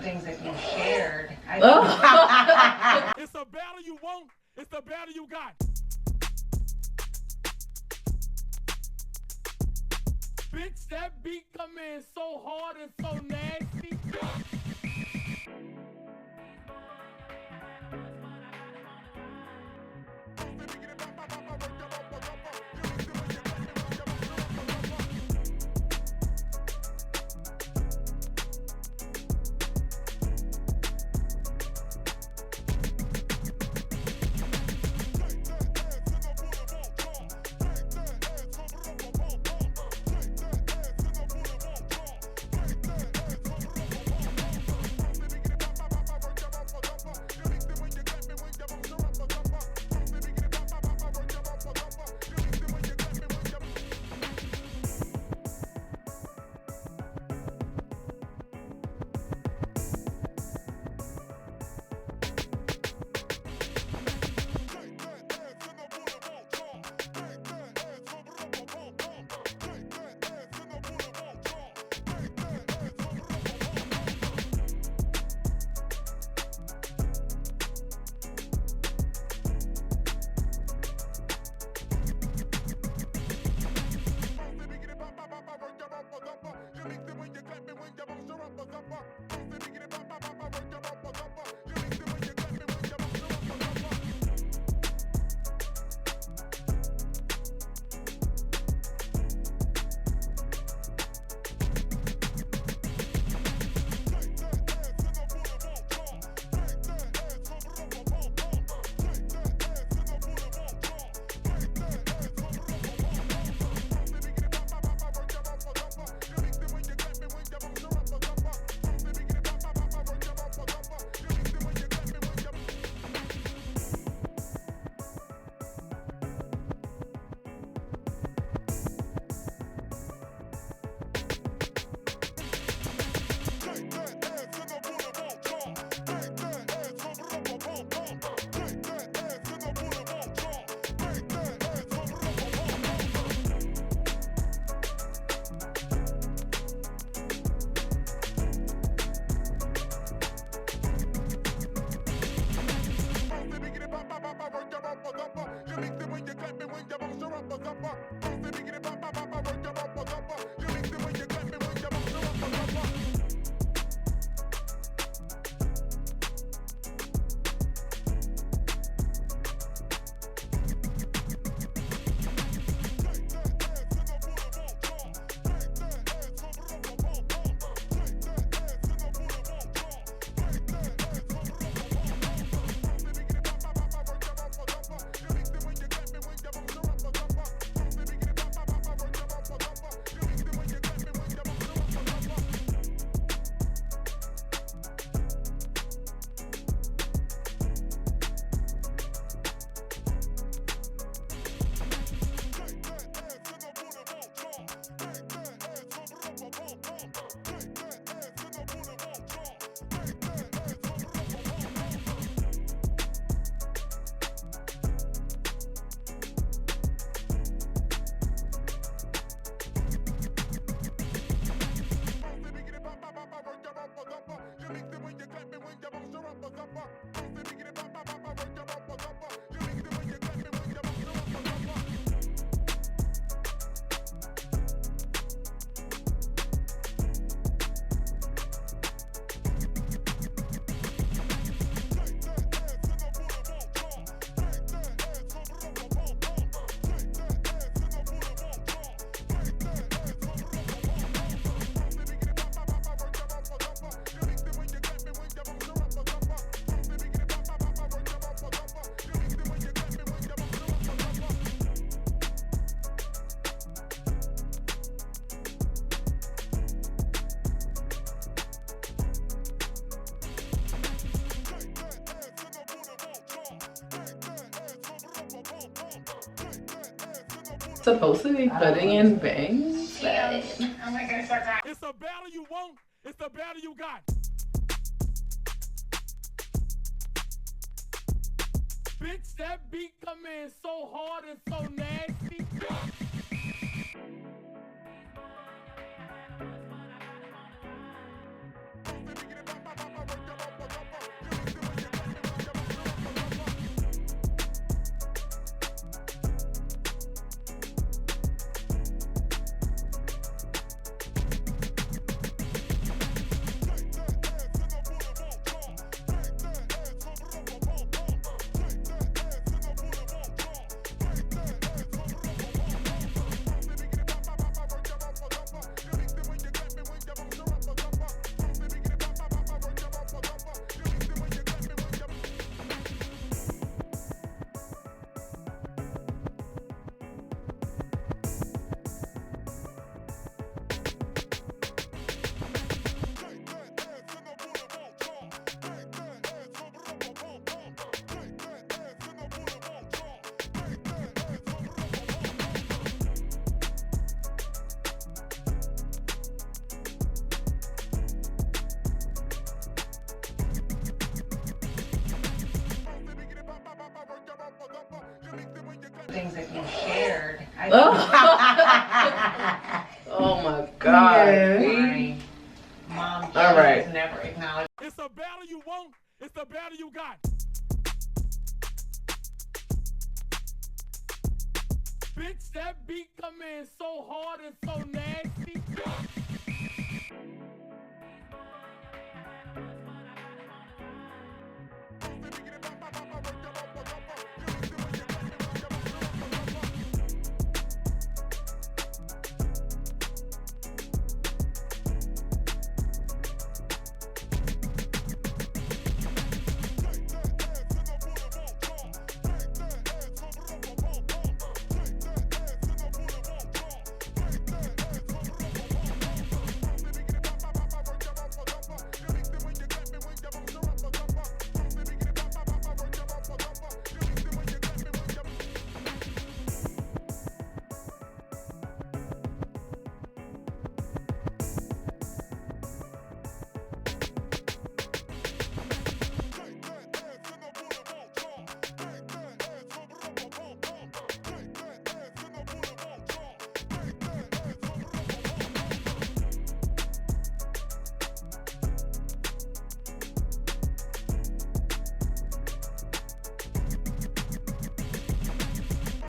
things that you shared. It's a battle you want. It's the battle you got. Bitch, that beat come in so hard and so nasty. Supposed to be putting in bangs? Oh my gosh, start talking. It's a battle you want. It's the battle you got. Bitch, that beat come in so hard and so nasty. Things that you shared. Oh my God. My mom All right. has never acknowledged. It's a battle you want. It's the battle you got. Bitch, that beat come in so hard and so nasty.